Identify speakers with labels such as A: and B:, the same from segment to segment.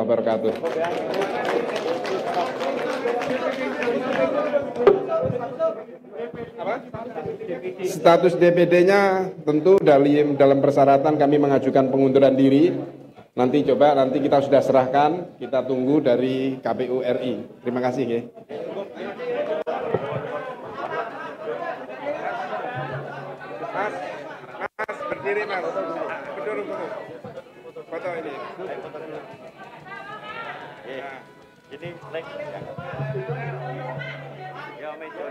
A: wabarakatuh. Status DPD-nya tentu dalam persyaratan kami mengajukan pengunduran diri. Nanti kita sudah serahkan, kita tunggu dari KPU RI. Terima kasih ya. Mas berdiri mas, berdiri foto ini.
B: Ini flag ya meja.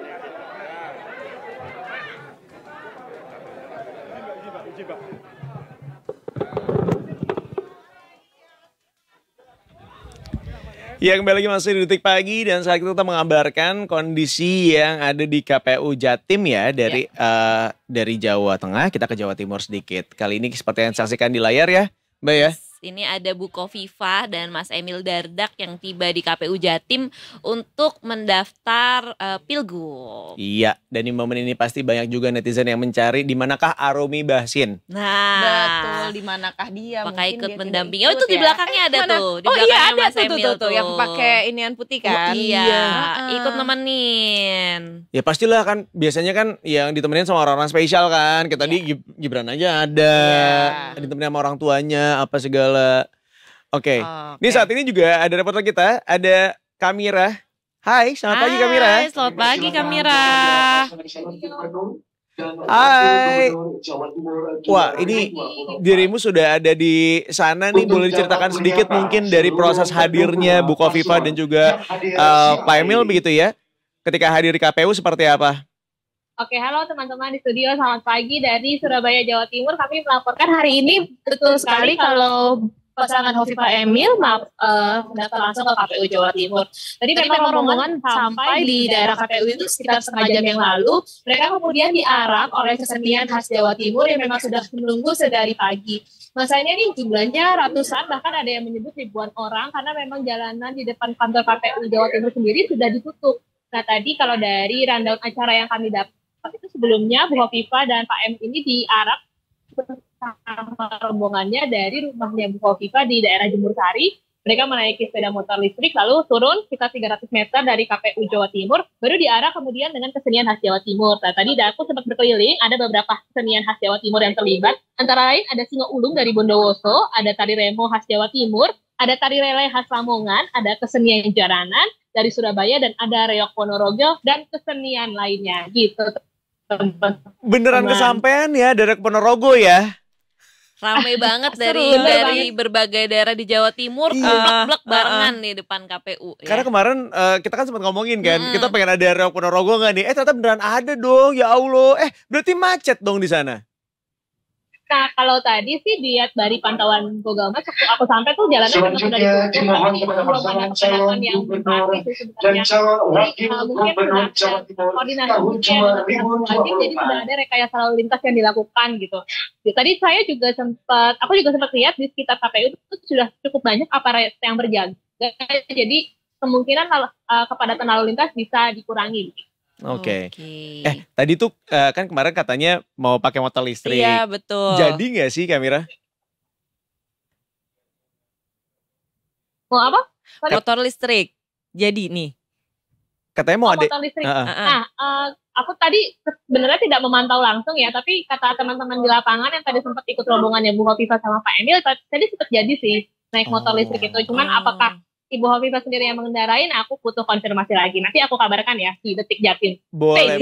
C: Ya, kembali lagi masih di Detik Pagi dan saat kita mengabarkan kondisi yang ada di KPU Jatim ya dari Jawa Tengah kita ke Jawa Timur sedikit. Kali ini seperti yang saksikan di layar ya, Mbak ya.
D: Ini ada Bu Kofifa dan Mas Emil Dardak yang tiba di KPU Jatim untuk mendaftar Pilgub.
C: Iya, dan di momen ini pasti banyak juga netizen yang mencari di manakah Arumi Bahsin.
D: Nah,
E: betul, di manakah dia?
D: Apakah ikut mendampingi?
E: Oh,
D: itu di belakangnya ada tuh. Di belakangnya
E: iya ada
D: Mas Emil
E: tuh yang pakai inian putih kan?
D: Iya, ikut nemenin.
C: Ya pastilah kan, biasanya kan yang ditemenin sama orang-orang spesial kan. Kayak tadi Gibran aja ada, ditemenin sama orang tuanya, apa segala. Oke. Ini saat ini juga ada reporter kita, ada Kamira. Hai, selamat pagi Kamira.
D: Hai, selamat pagi Kamira.
C: Hai. Wah, ini dirimu sudah ada di sana nih, boleh diceritakan sedikit mungkin dari proses hadirnya Bu Kofifa dan juga Pak Emil begitu ya. Ketika hadir di KPU seperti apa?
F: Oke, halo teman-teman di studio, selamat pagi dari Surabaya, Jawa Timur. Kami melaporkan hari ini betul sekali kalau pasangan Hovifa Emil mendaftar langsung ke KPU Jawa Timur. Tadi memang rombongan sampai di daerah KPU itu sekitar setengah jam yang lalu. Mereka kemudian diarak oleh kesenian khas Jawa Timur yang memang sudah menunggu sedari pagi. Masanya ini jumlahnya ratusan, bahkan ada yang menyebut ribuan orang karena memang jalanan di depan kantor KPU Jawa Timur sendiri sudah ditutup. Nah tadi kalau dari rundown acara yang kami dapat itu sebelumnya Bu Kofifa dan Pak M ini diarak bersama rombongannya dari rumahnya Bu Kofifa di daerah Jemur Sari. Mereka menaiki sepeda motor listrik lalu turun sekitar 300 meter dari KPU Jawa Timur, baru diarak kemudian dengan kesenian khas Jawa Timur. Nah, tadi aku sempat berkeliling, ada beberapa kesenian khas Jawa Timur yang terlibat. Antara lain ada Singo Ulung dari Bondowoso, ada tari remo khas Jawa Timur, ada tari lele khas Lamongan, ada kesenian jaranan dari Surabaya, dan ada reok Ponorogo dan kesenian lainnya gitu.
C: Beneran kesampean ya dari Ponorogo ya.
D: Ramai banget dari berbagai daerah di Jawa Timur, blek-blek barengan di depan KPU.
C: Karena kemarin kita kan sempat ngomongin kan, kita pengen ada reok Ponorogo nggak nih? Ternyata beneran ada dong, ya Allah. Berarti macet dong di sana.
F: Nah, kalau tadi sih lihat dari pantauan Google Maps, aku sampai tuh jalannya memang sudah ditutup, belum ada kepadatan yang berarti sih sebenarnya. Mungkin koordinasi mungkin lagi, jadi sudah ada rekayasa lalu lintas yang dilakukan gitu. Tadi aku juga sempat lihat di sekitar KPU itu sudah cukup banyak aparat yang berjaga, jadi kemungkinan kepadatan lalu lintas bisa dikurangi.
C: Oke. Tadi tuh kan kemarin katanya mau pakai motor listrik.
D: Iya, betul.
C: Jadi nggak sih Kamira?
F: Mau apa?
D: Motor listrik. Jadi nih.
C: Katanya mau ada.
F: Motor listrik. Aku tadi sebenarnya tidak memantau langsung ya, tapi kata teman-teman di lapangan yang tadi sempat ikut rombongannya Bu Kofifa sama Pak Emil, tadi sempat jadi sih naik motor listrik itu. Cuman apakah Ibu Hovifa sendiri yang mengendarain, aku butuh konfirmasi lagi. Nanti aku kabarkan ya di Detik Jatim.
C: Boleh.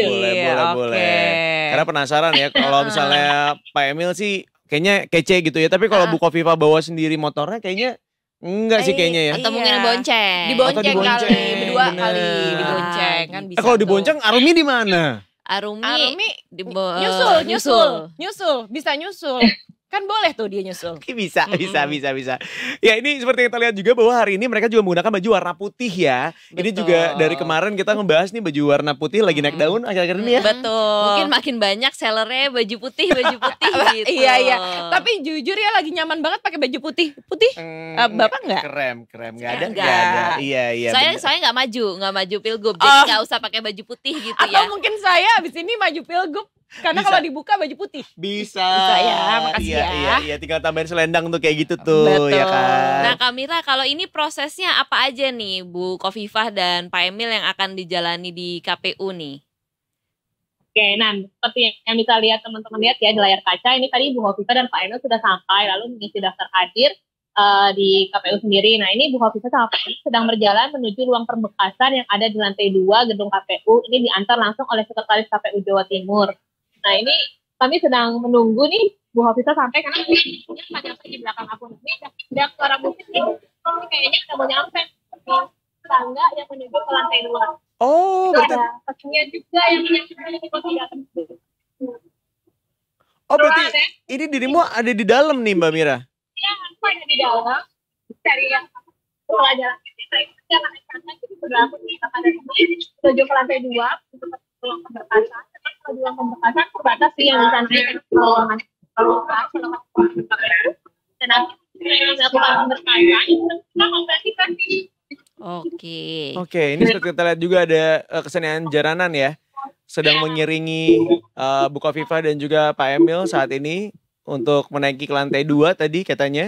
C: Karena penasaran ya, kalau misalnya Pak Emil sih kayaknya kece gitu ya. Tapi kalau Bu Kofifa bawa sendiri motornya kayaknya enggak sih kayaknya ya.
D: Atau mungkin bonceng.
E: Dibonceng kali, berdua kali dibonceng kan bisa.
C: Kalau dibonceng Arumi di mana?
D: Arumi
E: nyusul, bisa nyusul. Kan boleh tuh dia nyusul.
C: Bisa. Ya ini seperti yang kita lihat juga bahwa hari ini mereka juga menggunakan baju warna putih ya.
D: Betul.
C: Ini juga dari kemarin kita ngebahas nih baju warna putih lagi naik daun akhir-akhir ini ya.
D: Betul. Mungkin makin banyak sellernya baju putih gitu.
E: Iya. Tapi jujur ya lagi nyaman banget pakai baju putih. Bapak nggak?
C: Krem nggak ada. Iya.
D: Saya nggak maju Pilgub, jadi nggak usah pakai baju putih gitu ya.
E: Atau mungkin saya abis ini maju Pilgub Karena
C: Bisa.
E: kalau dibuka baju putih.
C: Bisa.
E: Bisa ya, makasih
C: Iya,
E: ya.
C: iya, tinggal tambahin selendang tuh kayak gitu tuh,
E: Betul.
C: ya kan.
D: Nah Kak Mira, kalau ini prosesnya apa aja nih Bu Khofifah dan Pak Emil yang akan dijalani di KPU nih?
F: Oke, nah seperti yang bisa lihat teman-teman lihat ya di layar kaca, ini tadi Bu Khofifah dan Pak Emil sudah sampai lalu mengisi daftar hadir di KPU sendiri. Nah ini Bu Khofifah sama Pak Emil sedang berjalan menuju ruang pembekasan yang ada di lantai 2 gedung KPU. Ini diantar langsung oleh Sekretaris KPU Jawa Timur. Nah ini kami sedang menunggu nih Bu Khofifah sampai karena pada di belakang aku ini ada suara musik nih. Ini kayaknya udah mau nyampe di tangga yang menuju ke lantai 2.
C: Oh,
F: Itu
C: berarti,
F: ada pastinya juga yang menyambut
C: oh berarti ini dirimu ada di dalam nih Mbak Mira.
F: ya, aku ada di dalam cari yang pelajaran kita akan tangga itu sudah aku di ada menuju ke lantai 2 untuk ruang pemberkasan. Tapi kalau di ruang pemberkasan terbatas sih yang bisa naik ke ruangan dan nanti melakukan pemberkasan kita memperhatikan
D: Oke.
C: Oke, ini seperti kita lihat juga ada kesenian jaranan ya. Sedang mengiringi Bu Khofifah dan juga Pak Emil saat ini untuk menaiki ke lantai 2 tadi katanya.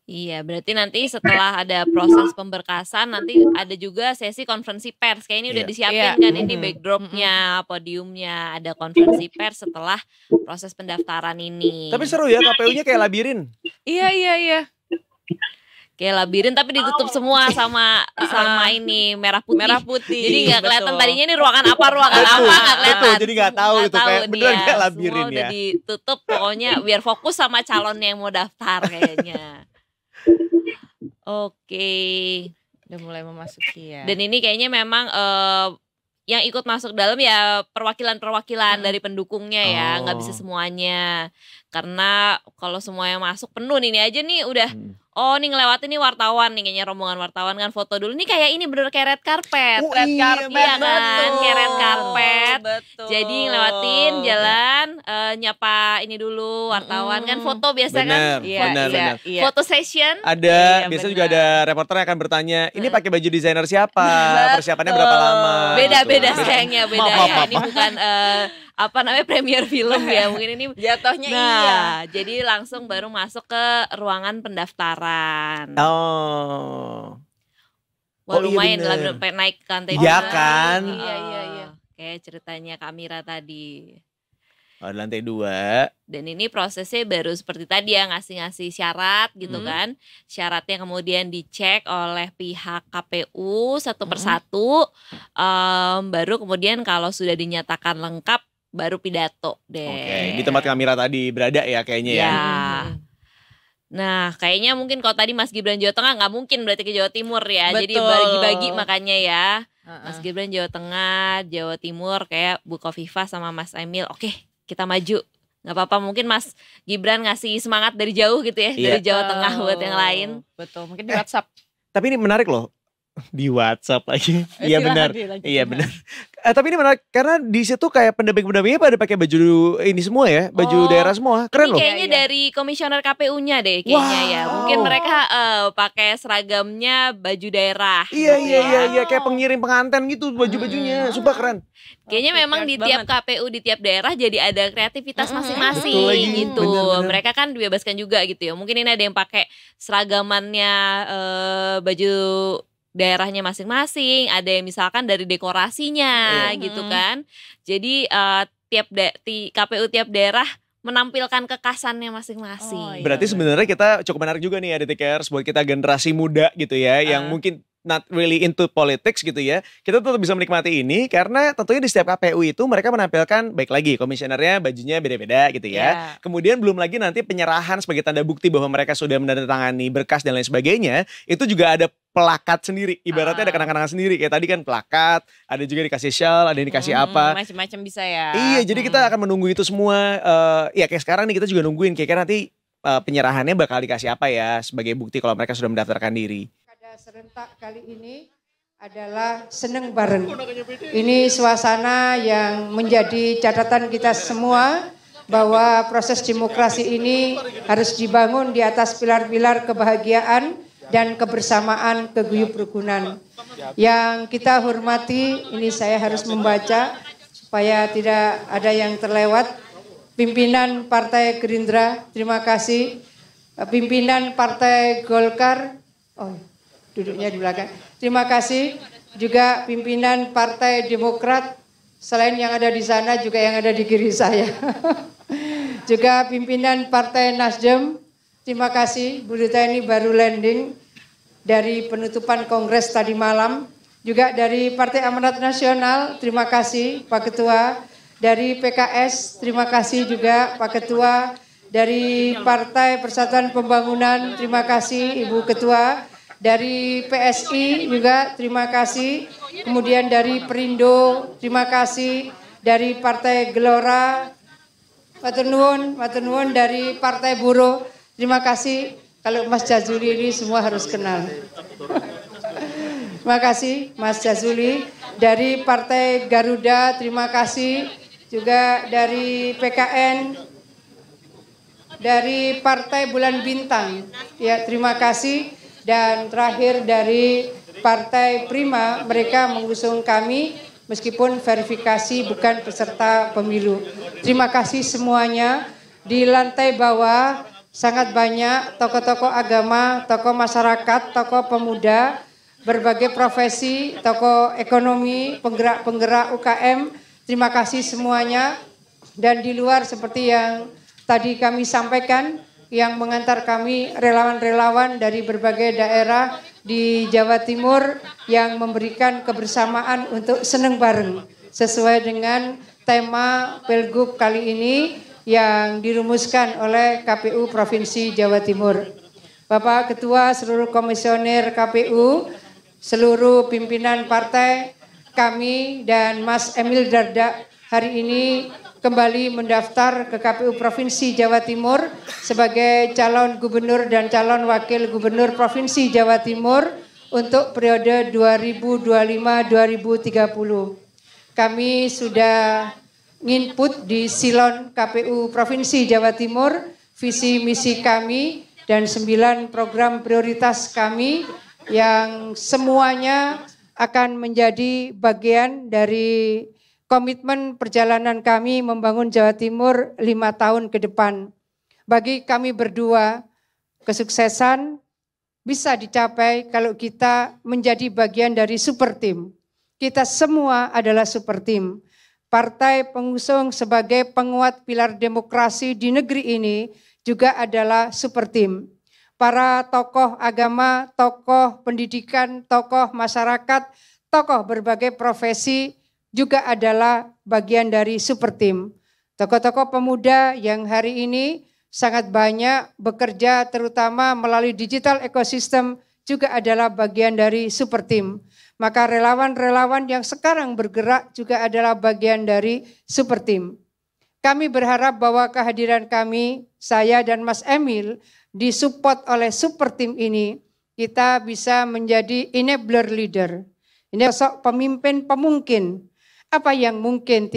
D: Iya, berarti nanti setelah ada proses pemberkasan nanti ada juga sesi konferensi pers. Kayak ini udah
C: Iya.
D: disiapin
E: Iya.
D: kan ini backdropnya, podiumnya, ada konferensi pers setelah proses pendaftaran ini.
C: Tapi seru ya, KPU-nya kayak labirin.
E: Iya.
D: Kayak labirin tapi ditutup semua sama ini merah putih.
E: Merah putih.
D: Jadi nggak kelihatan
E: betul.
D: tadinya ini ruangan apa
C: Betul,
D: nggak kelihatan.
C: betul, jadi nggak tahu
D: Nggak
C: itu, kayak
D: nih
C: beneran
D: ya.
C: kayak labirin
D: Semua udah
C: ya.
D: ditutup pokoknya biar fokus sama calon yang mau daftar kayaknya. Oke.
E: Udah mulai memasuki ya.
D: Dan ini kayaknya memang yang ikut masuk dalam ya perwakilan-perwakilan dari pendukungnya ya, nggak bisa semuanya. Karena kalau semuanya masuk penuh nih, ini aja nih udah oh nih ngelewatin nih wartawan nih kayaknya rombongan wartawan kan foto dulu. Ini kayak ini bener kayak red carpet.
C: Oh,
D: Red
C: iya,
D: carpet iya kan,
E: betul.
D: kayak red carpet.
E: Betul.
D: Jadi ngelewatin jalan nyapa ini dulu wartawan kan foto biasa kan.
C: Bener,
E: Iya,
C: bener,
E: iya,
C: bener.
E: iya.
D: Foto session.
C: Ada,
E: Iya,
C: biasanya
E: benar.
C: juga ada reporter yang akan bertanya, ini pakai baju desainer siapa? Persiapannya berapa lama?
D: Beda-beda
C: Gitu.
D: sayangnya beda
C: Maaf,
D: ya.
C: maaf,
D: Ini bukan apa namanya premier film ya. Mungkin ini
E: Jatuhnya iya.
D: Nah, jadi langsung baru masuk ke ruangan pendaftaran.
C: Oh.
D: Wah,
C: Oh, iya
D: lumayan
C: bener.
D: lah sampai naik ke lantai
C: Iya
D: 2.
C: kan?
E: Iya.
D: Kayak ceritanya Kamira tadi.
C: Oh, di lantai 2.
D: Dan ini prosesnya baru seperti tadi ya, ngasih-ngasih syarat gitu kan. Syaratnya kemudian dicek oleh pihak KPU satu persatu. Baru kemudian kalau sudah dinyatakan lengkap baru pidato deh.
C: Oke, di tempat kamera tadi berada ya kayaknya ya.
D: Ya. Nah, kayaknya mungkin kalau tadi Mas Gibran Jawa Tengah nggak mungkin berarti ke Jawa Timur ya. Jadi
E: Betul.
D: bagi-bagi makanya ya. Mas Gibran Jawa Tengah, Jawa Timur kayak Bu Khofifah sama Mas Emil. Oke, kita maju. Nggak apa-apa, mungkin Mas Gibran ngasih semangat dari jauh gitu ya,
C: Iya.
D: dari Jawa Tengah buat yang lain.
E: Betul, mungkin di WhatsApp.
C: Tapi ini menarik loh. Di WhatsApp lagi. Iya
E: Silakan
C: benar.
E: dilanjutkan.
C: Iya benar. Tapi ini menarik karena di situ kayak pendamping-pendampingnya pada pakai baju ini semua ya, baju
E: Oh.
C: daerah semua. Keren
D: Ini
C: loh.
D: kayaknya
E: Iya.
D: dari komisioner KPU-nya deh kayaknya ya.
C: Wow.
D: Mungkin mereka pakai seragamnya baju daerah.
C: Iya
D: gitu
C: iya
D: ya.
C: iya kayak pengiring pengantin gitu baju-bajunya. Sumpah keren.
D: Kayaknya
E: Oke,
D: memang di
E: keren
D: tiap
E: banget.
D: KPU di tiap daerah jadi ada kreativitas masing-masing
C: Betul lagi,
D: gitu.
C: benar-benar.
D: Mereka kan dibebaskan juga gitu ya. Mungkin ini ada yang pakai seragamannya baju daerahnya masing-masing, ada yang misalkan dari dekorasinya gitu kan. Jadi KPU tiap daerah menampilkan kekasannya masing-masing.
E: Oh, iya.
C: Berarti sebenarnya kita cukup menarik juga nih ada TKers buat kita generasi muda gitu ya yang mungkin not really into politics gitu ya. Kita tetap bisa menikmati ini karena tentunya di setiap KPU itu mereka menampilkan baik lagi komisionernya bajunya beda-beda gitu ya.
E: Iya.
C: Kemudian belum lagi nanti penyerahan sebagai tanda bukti bahwa mereka sudah menandatangani berkas dan lain sebagainya. Itu juga ada pelakat sendiri. Ibaratnya ada kenang-kenangan sendiri kayak tadi kan plakat, ada juga dikasih shawl, ada yang dikasih apa.
E: Macam-macam bisa ya.
C: Iya, jadi kita akan menunggu itu semua. Ya kayak sekarang nih kita juga nungguin kira-kira nanti penyerahannya bakal dikasih apa ya sebagai bukti kalau mereka sudah mendaftarkan diri.
G: Pada serentak kali ini adalah seneng bareng. Ini suasana yang menjadi catatan kita semua bahwa proses demokrasi ini harus dibangun di atas pilar-pilar kebahagiaan dan kebersamaan keguyup rukunan. Yang kita hormati, ini saya harus membaca supaya tidak ada yang terlewat. Pimpinan Partai Gerindra, terima kasih. Pimpinan Partai Golkar, duduknya di belakang. Terima kasih. Juga pimpinan Partai Demokrat, selain yang ada di sana juga yang ada di kiri saya. Juga pimpinan Partai Nasdem, terima kasih. Bu Duta ini baru landing dari penutupan Kongres tadi malam. Juga dari Partai Amanat Nasional, terima kasih Pak Ketua. Dari PKS, terima kasih juga Pak Ketua. Dari Partai Persatuan Pembangunan, terima kasih Ibu Ketua. Dari PSI juga terima kasih. Kemudian dari Perindo, terima kasih. Dari Partai Gelora, matur nuwun dari Partai Buruh, terima kasih. Kalau Mas Jazuli ini semua harus kenal. Terima kasih Mas Jazuli. Dari Partai Garuda, terima kasih. Juga dari PKN, dari Partai Bulan Bintang, ya terima kasih. Dan terakhir dari Partai Prima, mereka mengusung kami meskipun verifikasi bukan peserta pemilu. Terima kasih semuanya. Di lantai bawah sangat banyak tokoh-tokoh agama, tokoh masyarakat, tokoh pemuda, berbagai profesi, tokoh ekonomi, penggerak-penggerak UKM. Terima kasih semuanya. Dan di luar seperti yang tadi kami sampaikan, yang mengantar kami relawan-relawan dari berbagai daerah di Jawa Timur yang memberikan kebersamaan untuk seneng bareng sesuai dengan tema Pilgub kali ini yang dirumuskan oleh KPU Provinsi Jawa Timur. Bapak Ketua, seluruh komisioner KPU, seluruh pimpinan partai kami dan Mas Emil Dardak hari ini kembali mendaftar ke KPU Provinsi Jawa Timur sebagai calon gubernur dan calon wakil gubernur Provinsi Jawa Timur untuk periode 2025-2030. Kami sudah nginput di Silon KPU Provinsi Jawa Timur, visi misi kami dan 9 program prioritas kami yang semuanya akan menjadi bagian dari komitmen perjalanan kami membangun Jawa Timur 5 tahun ke depan. Bagi kami berdua, kesuksesan bisa dicapai kalau kita menjadi bagian dari super team. Kita semua adalah super team. Partai pengusung sebagai penguat pilar demokrasi di negeri ini juga adalah super team. Para tokoh agama, tokoh pendidikan, tokoh masyarakat, tokoh berbagai profesi juga adalah bagian dari super team. Tokoh-tokoh pemuda yang hari ini sangat banyak bekerja terutama melalui digital ekosistem juga adalah bagian dari super team. Maka relawan-relawan yang sekarang bergerak juga adalah bagian dari super team. Kami berharap bahwa kehadiran kami, saya dan Mas Emil, disupport oleh super team ini, kita bisa menjadi enabler leader. Ini sosok pemimpin pemungkin. Apa yang mungkin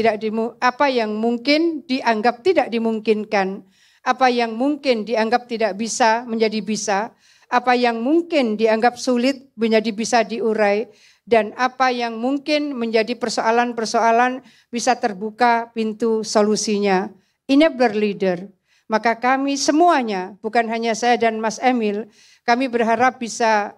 G: dianggap tidak dimungkinkan, apa yang mungkin dianggap tidak bisa menjadi bisa, apa yang mungkin dianggap sulit menjadi bisa diurai, dan apa yang mungkin menjadi persoalan-persoalan bisa terbuka pintu solusinya. Enabler leader. Maka kami semuanya, bukan hanya saya dan Mas Emil, kami berharap bisa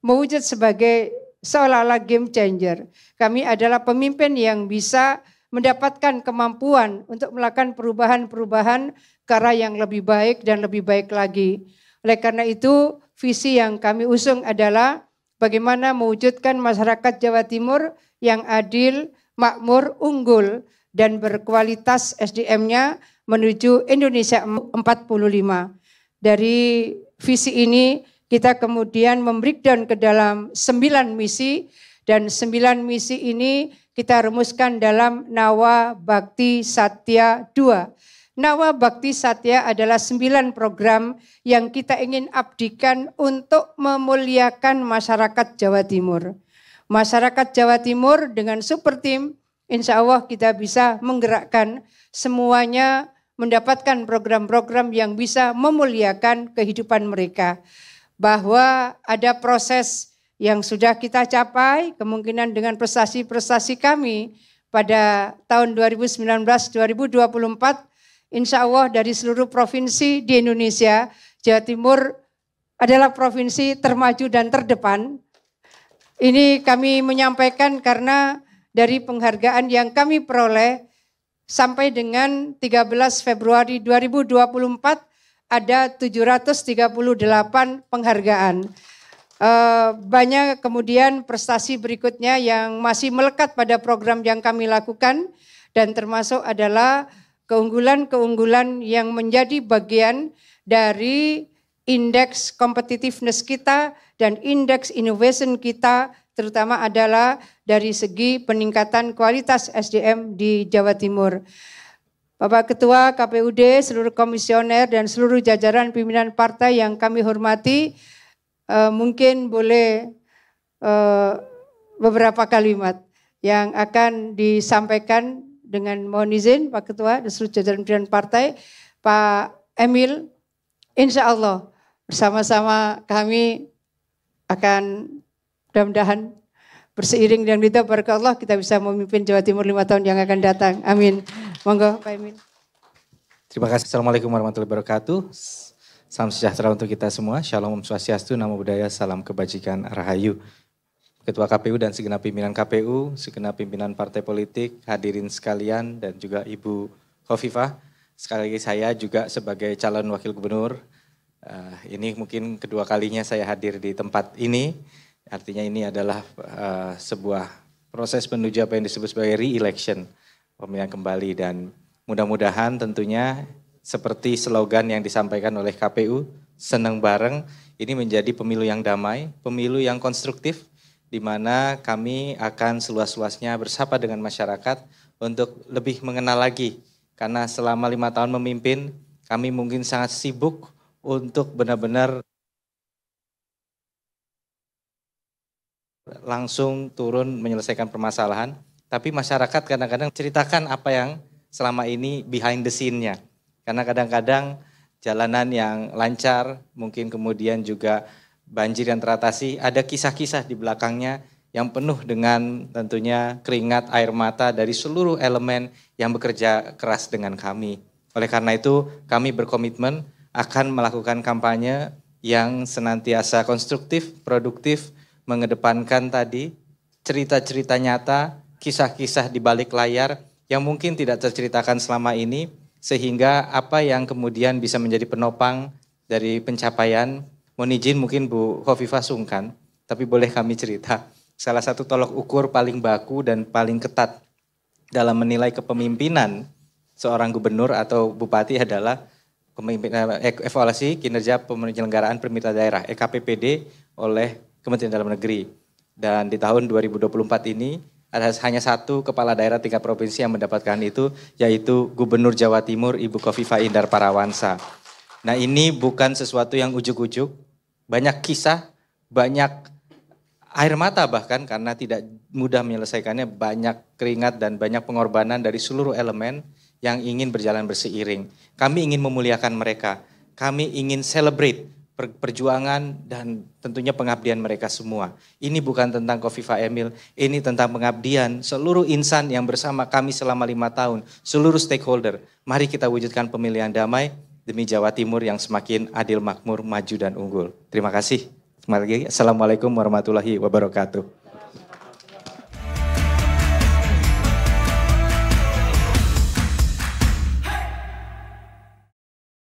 G: mewujud sebagai seolah-olah game changer. Kami adalah pemimpin yang bisa mendapatkan kemampuan untuk melakukan perubahan-perubahan ke arah yang lebih baik dan lebih baik lagi. Oleh karena itu, visi yang kami usung adalah bagaimana mewujudkan masyarakat Jawa Timur yang adil, makmur, unggul, dan berkualitas SDM-nya menuju Indonesia 45. Dari visi ini, kita kemudian membreakdown ke dalam 9 misi dan 9 misi ini kita rumuskan dalam Nawa Bakti Satya 2. Nawa Bakti Satya adalah 9 program yang kita ingin abdikan untuk memuliakan masyarakat Jawa Timur. Masyarakat Jawa Timur dengan super team, insya Allah kita bisa menggerakkan semuanya mendapatkan program-program yang bisa memuliakan kehidupan mereka. Bahwa ada proses yang sudah kita capai, kemungkinan dengan prestasi-prestasi kami, pada tahun 2019-2024, insya Allah dari seluruh provinsi di Indonesia, Jawa Timur adalah provinsi termaju dan terdepan. Ini kami menyampaikan karena dari penghargaan yang kami peroleh sampai dengan 13 Februari 2024 ada 738 penghargaan. Banyak kemudian prestasi berikutnya yang masih melekat pada program yang kami lakukan dan termasuk adalah keunggulan-keunggulan yang menjadi bagian dari indeks competitiveness kita dan indeks innovation kita, terutama adalah dari segi peningkatan kualitas SDM di Jawa Timur. Bapak Ketua KPUD, seluruh komisioner dan seluruh jajaran pimpinan partai yang kami hormati, mungkin boleh beberapa kalimat yang akan disampaikan dengan mohon izin Pak Ketua dan seluruh jajaran pimpinan partai. Pak Emil, insya Allah bersama-sama kami akan mudah-mudahan berseiring dengan kita berkat Allah kita bisa memimpin Jawa Timur 5 tahun yang akan datang. Amin. Monggo Pak Emil.
H: Terima kasih. Assalamualaikum warahmatullahi wabarakatuh. Salam sejahtera untuk kita semua. Shalom Om Swastiastu, Namo Buddhaya, salam kebajikan, Rahayu. Ketua KPU dan segenap pimpinan KPU, segenap pimpinan partai politik, hadirin sekalian dan juga Ibu Khofifah. Sekali lagi saya juga sebagai calon wakil gubernur. Ini mungkin kedua kalinya saya hadir di tempat ini. Artinya ini adalah sebuah proses menuju apa yang disebut sebagai re-election, pemilihan kembali, dan mudah-mudahan tentunya seperti slogan yang disampaikan oleh KPU, senang bareng, ini menjadi pemilu yang damai, pemilu yang konstruktif, di mana kami akan seluas-luasnya bersapa dengan masyarakat untuk lebih mengenal lagi. Karena selama 5 tahun memimpin, kami mungkin sangat sibuk untuk benar-benar langsung turun menyelesaikan permasalahan. Tapi masyarakat kadang-kadang ceritakan apa yang selama ini behind the scene-nya. Karena kadang-kadang jalanan yang lancar, mungkin kemudian juga banjir yang teratasi, ada kisah-kisah di belakangnya yang penuh dengan tentunya keringat, air mata dari seluruh elemen yang bekerja keras dengan kami. Oleh karena itu kami berkomitmen akan melakukan kampanye yang senantiasa konstruktif, produktif, mengedepankan tadi cerita-cerita nyata, kisah-kisah di balik layar yang mungkin tidak terceritakan selama ini, sehingga apa yang kemudian bisa menjadi penopang dari pencapaian. Mohon izin mungkin Bu Khofifah sungkan, tapi boleh kami cerita. Salah satu tolok ukur paling baku dan paling ketat dalam menilai kepemimpinan seorang gubernur atau bupati adalah evaluasi kinerja penyelenggaraan pemerintah daerah EKPPD oleh Kementerian Dalam Negeri. Dan di tahun 2024 ini ada hanya satu kepala daerah tingkat provinsi yang mendapatkan itu, yaitu Gubernur Jawa Timur Ibu Khofifah Indar Parawansa. Nah ini bukan sesuatu yang ujuk-ujuk, banyak kisah, banyak air mata bahkan karena tidak mudah menyelesaikannya, banyak keringat dan banyak pengorbanan dari seluruh elemen yang ingin berjalan berseiring. Kami ingin memuliakan mereka, kami ingin celebrate perjuangan dan tentunya pengabdian mereka semua. Ini bukan tentang Khofifah Emil, ini tentang pengabdian seluruh insan yang bersama kami selama 5 tahun, seluruh stakeholder. Mari kita wujudkan pemilihan damai demi Jawa Timur yang semakin adil, makmur, maju dan unggul. Terima kasih. Assalamualaikum warahmatullahi wabarakatuh.